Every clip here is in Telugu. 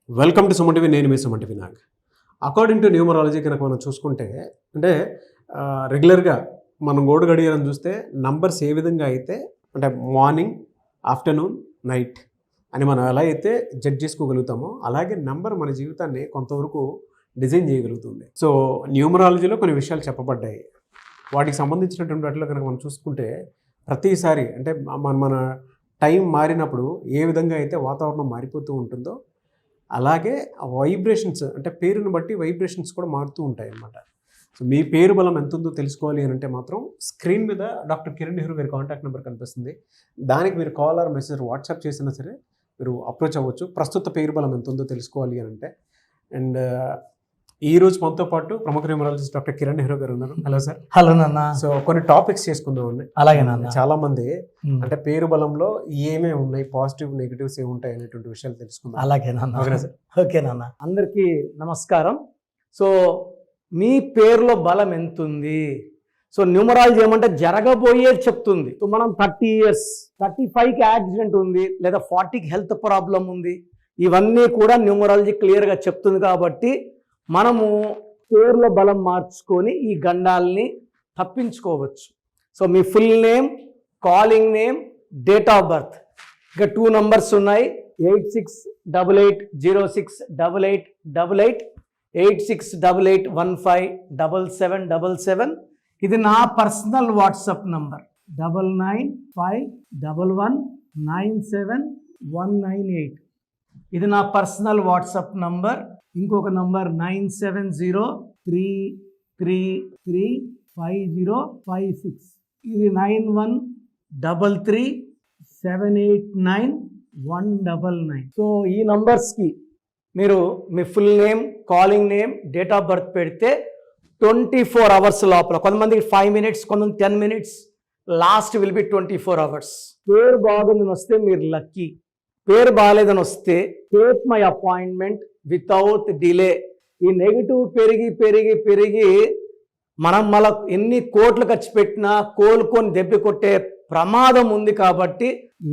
Welcome to Suman TV. నేను మీ Suman TV Nag. According to numerology కనుక మనం చూసుకుంటే అంటే రెగ్యులర్గా మనం గోడు గడియారం చూస్తే నంబర్స్ ఏ విధంగా అయితే అంటే మార్నింగ్, ఆఫ్టర్నూన్, నైట్ అని మనం ఎలా అయితే జడ్జ్ చేసుకోగలుగుతామో అలాగే నంబర్ మన జీవితాన్ని కొంతవరకు డిజైన్ చేయగలుగుతుంది. సో న్యూమరాలజీలో కొన్ని విషయాలు చెప్పబడ్డాయి. వాటికి సంబంధించినటువంటి వాటిలో కనుక మనం చూసుకుంటే ప్రతిసారి అంటే మన టైం మారినప్పుడు ఏ విధంగా అయితే వాతావరణం మారిపోతూ ఉంటుందో అలాగే వైబ్రేషన్స్ అంటే పేరుని బట్టి వైబ్రేషన్స్ కూడా మారుతూ ఉంటాయి అన్నమాట. సో మీ పేరు బలం ఎంత ఉందో తెలుసుకోవాలి అని అంటే మాత్రం స్క్రీన్ మీద డాక్టర్ కిరణ్ నెహ్రూ గారి కాంటాక్ట్ నెంబర్ కనిపిస్తుంది. దానికి మీరు కాల్ ఆర్ మెసేజ్ వాట్సాప్ చేసినా సరే మీరు అప్రోచ్ అవ్వచ్చు. ప్రస్తుత పేరు బలం ఎంత ఉందో తెలుసుకోవాలి అని అంటే. అండ్ ఈ రోజు మనతో పాటు ప్రముఖ న్యూమరాలజిస్ట్ డాక్టర్ కిరణ్ నెహ్రూ గారు ఉన్నారు. Hello sir. హలో నాన్న. సో కొన్ని టాపిక్స్ చేసుకుందామండి. అలాగే నాన్న. చాలా మంది అంటే పేరు బలంలో ఏమేమి ఉన్నాయి, పాజిటివ్ నెగిటివ్స్ ఏమి ఉంటాయి అనేటువంటి విషయాలు తెలుసుకుందాం. అలాగే నాన్న. ఓకే నాన్న. అందరికీ నమస్కారం. సో మీ పేరులో బలం ఎంత ఉంది? సో న్యూమరాలజీ ఏమంటే జరగబోయేది చెప్తుంది. సో మనం 30 years 35కి యాక్సిడెంట్ ఉంది లేదా 40కి హెల్త్ ప్రాబ్లం ఉంది, ఇవన్నీ కూడా న్యూమరాలజీ క్లియర్గా చెప్తుంది. కాబట్టి మనము పేరులో బలం మార్చుకొని ఈ గండాల్ని తప్పించుకోవచ్చు. So me full name, calling name, date of birth, ఇక 2 numbers ఉన్నాయి. 8688068888 8688157777. ఇది నా పర్సనల్ వాట్సాప్ నంబర్ 9951197198. ఇది నా పర్సనల్ వాట్సాప్ నంబర్. ఇంకొక నంబర్ 9703335056. ఇది 9133789199. సో ఈ నంబర్స్కి మీరు మీ full name, calling name, date of birth పెడితే 24 hours లోపల, కొంతమందికి 5 minutes, కొంతమంది 10 minutes, last will be 24 hours. పేరు బాగుందని వస్తే మీరు లక్కీ. పేరు బాగాలేదని వస్తే take my appointment without delay. ఈ నెగిటివ్ పెరిగి పెరిగి పెరిగి మనం మళ్ళీ ఎన్ని కోట్లు ఖర్చు పెట్టినా కోలుకొని దెబ్బ కొట్టే ప్రమాదం ఉంది. కాబట్టి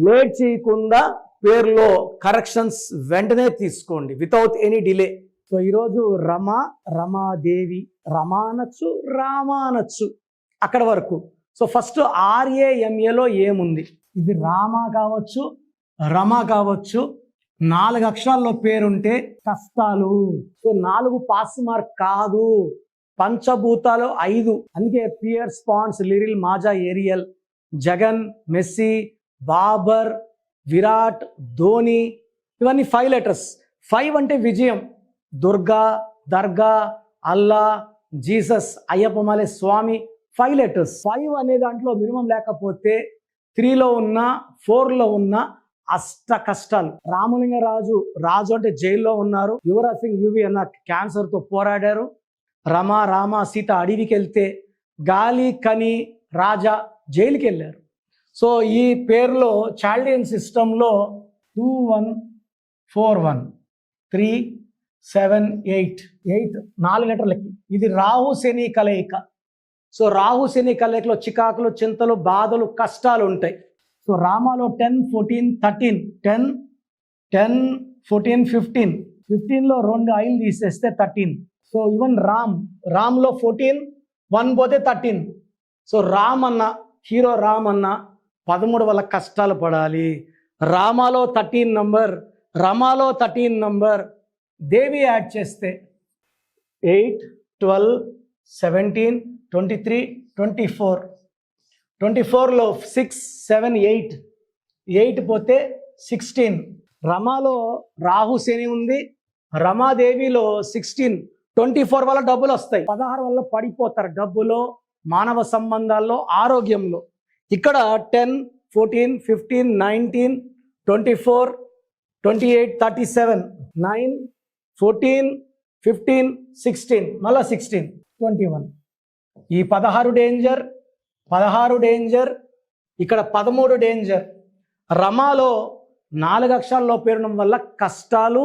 లేట్ చేయకుండా పేరులో కరెక్షన్స్ వెంటనే తీసుకోండి వితౌట్ ఎనీ డిలే. సో ఈరోజు రమాదేవి, రమానచ్చు, రామానచ్చు అక్కడ వరకు. సో ఫస్ట్ RAMAలో ఏముంది? ఇది రామ కావచ్చు, రమ కావచ్చు. 4 అక్షరాల్లో పేరుంటే కష్టాలు. సో 4 పాస్ మార్క్ కాదు, పంచభూతాలు 5. అందుకే Pears, Ponds, Liril, Maaza, Ariel, Jagan, Messi, Babar, Virat, Dhoni, ఇవన్నీ 5 letters. 5 అంటే విజయం. దుర్గా, దర్గా, అల్లా, జీసస్, అయ్యప్పమాలే స్వామి, 5 letters. 5 అనే దాంట్లో మినిమం లేకపోతే 3లో ఉన్న 4లో ఉన్న అష్ట కష్టాలు. రామలింగరాజు అంటే జైల్లో ఉన్నారు. యువరాజ్ సింగ్ యువి అన్న క్యాన్సర్తో పోరాడారు. రామ సీత అడవికి వెళ్తే గాలి కని రాజా జైలుకి వెళ్ళారు. సో ఈ పేరులో చాల్డియన్ సిస్టంలో 21413788 4 లెటర్లకి. ఇది రాహు శని కలయిక. సో రాహు శని కలయికలో చికాకులు, చింతలు, బాధలు, కష్టాలు ఉంటాయి. సో రామాలో 10, 14, 13, 10, 14, 15. 15లో 2 ఐలు తీసేస్తే 13. సో ఈవెన్ రామ్లో 14, 1 పోతే 13. సో హీరో రామ్ అన్న 13 వల్ల కష్టాలు పడాలి. రామాలో 13 number, రమాలో 13 number, దేవి యాడ్ చేస్తే 8, 12, 17, 23, 24. 24లో 6, 7, 8 పోతే 16. రమాలో రాహు శని ఉంది. రమాదేవిలో 16. 24 వల్ల డబ్బులు వస్తాయి. 16 వల్ల పడిపోతారు డబ్బులో, మానవ సంబంధాల్లో, ఆరోగ్యంలో. ఇక్కడ 10, 14, 15, 19, 24, 28, 37, 9, 14, 15, 16, మళ్ళా 16, 21. ఈ 16 డేంజర్, ఇక్కడ 13 డేంజర్. రమాలో 4 అక్షరాల్లో పేరుడం వల్ల కష్టాలు.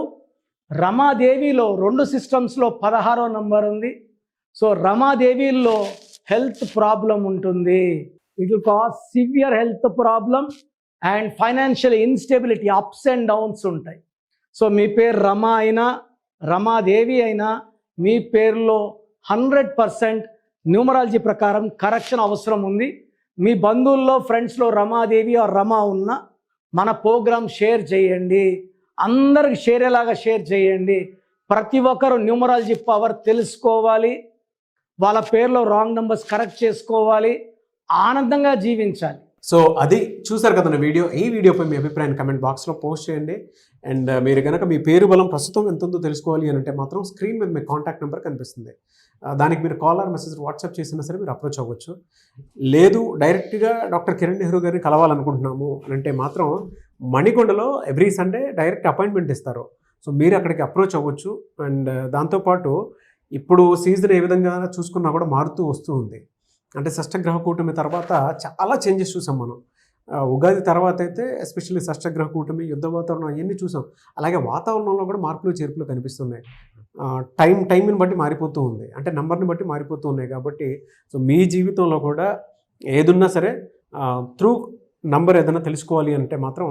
రమాదేవిలో 2 systems లో 16వ నంబర్ ఉంది. సో రమాదేవిలో హెల్త్ ప్రాబ్లం ఉంటుంది. It will cause severe health problem and financial instability, ups and downs ఉంటాయి. సో మీ పేరు రమ అయినా రమాదేవి అయినా మీ పేరులో 100% న్యూమరాలజీ ప్రకారం కరెక్షన్ అవసరం ఉంది. మీ బంధువుల్లో ఫ్రెండ్స్లో రమాదేవి ఆ రమ ఉన్న మన ప్రోగ్రామ్ షేర్ చేయండి, అందరికి షేర్ అయ్యేలాగా షేర్ చేయండి. ప్రతి ఒక్కరు న్యూమరాలజీ పవర్ తెలుసుకోవాలి, వాళ్ళ పేర్లో రాంగ్ నెంబర్స్ కరెక్ట్ చేసుకోవాలి, ఆనందంగా జీవించాలి. సో అది చూసారు కదండి వీడియో. ఈ వీడియోపై మీ అభిప్రాయాన్ని కమెంట్ బాక్స్లో పోస్ట్ చేయండి. అండ్ మీరు కనుక మీ పేరు బలం ప్రస్తుతం ఎంత ఉందో తెలుసుకోవాలి అని అంటే మాత్రం స్క్రీన్ మీద మీ కాంటాక్ట్ నెంబర్ కనిపిస్తుంది. దానికి మీరు కాల్ ఆర్ మెసేజ్ వాట్సాప్ చేసినా సరే మీరు అప్రోచ్ అవ్వచ్చు. లేదు డైరెక్ట్గా డాక్టర్ కిరణ్ నెహ్రూ గారిని కలవాలనుకుంటున్నాము అని అంటే మాత్రం మణికొండలో ఎవ్రీ సండే డైరెక్ట్ అపాయింట్మెంట్ ఇస్తారు. సో మీరు అక్కడికి అప్రోచ్ అవ్వచ్చు. అండ్ దాంతోపాటు ఇప్పుడు సీజన్ ఏ విధంగా చూసుకున్నా కూడా మారుతూ వస్తూ ఉంది. అంటే షష్టగ్రహ కూటమి తర్వాత చాలా చేంజెస్ చూసాం మనం. ఉగాది తర్వాత అయితే ఎస్పెషల్లీ షష్టగ్రహ కూటమి, యుద్ధ వాతావరణం అవన్నీ చూసాం. అలాగే వాతావరణంలో కూడా మార్పులు చేర్పులు కనిపిస్తున్నాయి. టైంని బట్టి మారిపోతూ ఉంది, అంటే నెంబర్ని బట్టి మారిపోతూ ఉన్నాయి. కాబట్టి సో మీ జీవితంలో కూడా ఏదున్నా సరే త్రూ నంబర్ ఏదైనా తెలుసుకోవాలి అంటే మాత్రం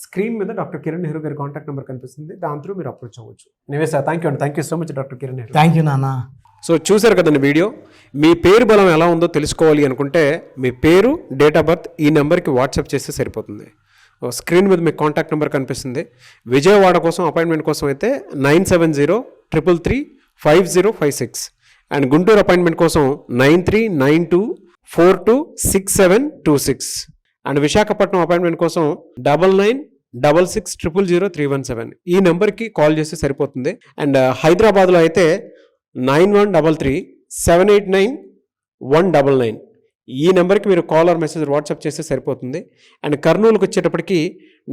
స్క్రీన్ మీద డాక్టర్ కిరణ్ నెహ్రూ గారి కాంటాక్ట్ నెంబర్ కనిపిస్తుంది, దాని త్రూ మీరు అప్రోచ్ అవ్వచ్చు. ఎనీవే సార్, థ్యాంక్ యూ అండి. Thank you so much doctor Kiran Nehru. Thank you నాన్న. సో చూసారు కదండి వీడియో. మీ పేరు బలం ఎలా ఉందో తెలుసుకోవాలి అనుకుంటే మీ పేరు, డేట్ ఆఫ్ బర్త్ ఈ నెంబర్కి వాట్సాప్ చేస్తే సరిపోతుంది. స్క్రీన్ మీద మీకు కాంటాక్ట్ నెంబర్ కనిపిస్తుంది. విజయవాడ కోసం అపాయింట్మెంట్ కోసం అయితే 9703335056 అండ్ గుంటూరు అపాయింట్మెంట్ కోసం 9392426726 అండ్ విశాఖపట్నం అపాయింట్మెంట్ కోసం 9966600317 ఈ నెంబర్కి కాల్ చేస్తే సరిపోతుంది. అండ్ హైదరాబాద్లో అయితే 9133789199 ఈ నెంబర్కి మీరు కాల్ ఆర్ మెసేజ్ వాట్సాప్ చేస్తే సరిపోతుంది. అండ్ కర్నూలుకి వచ్చేటప్పటికి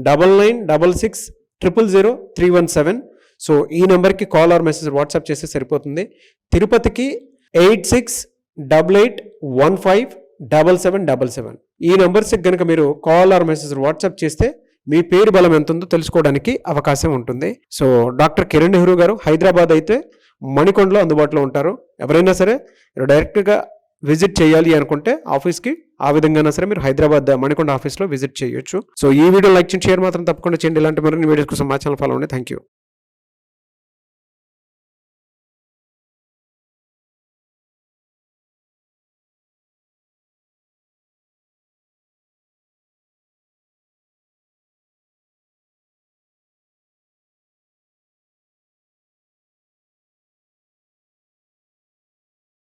9966000317 సో ఈ నెంబర్కి కాల్ ఆర్ మెసేజ్ వాట్సాప్ చేస్తే సరిపోతుంది. తిరుపతికి 8688157777 ఈ నెంబర్స్కి కనుక మీరు కాల్ ఆర్ మెసేజ్ వాట్సాప్ చేస్తే మీ పేరు బలం ఎంత ఉందో తెలుసుకోవడానికి అవకాశం ఉంటుంది. సో డాక్టర్ కిరణ్ నెహ్రూ గారు హైదరాబాద్ అయితే మణికొండలో అందుబాటులో ఉంటారు. ఎవరైనా సరే మీరు డైరెక్ట్గా విజిట్ చేయాలి అనుకుంటే ఆఫీస్కి ఆ విధంగా సరే మీరు హైదరాబాద్ మణికొండ ఆఫీస్లో విజిట్ చేయొచ్చు. సో ఈ వీడియో లైక్ చేయండి, షేర్ మాత్రం తప్పకుండా చేయండి. ఇలాంటి మరిన్ని వీడియోస్ కోసం మా ఛానల్ ఫాలో అవ్వండి. Thank you.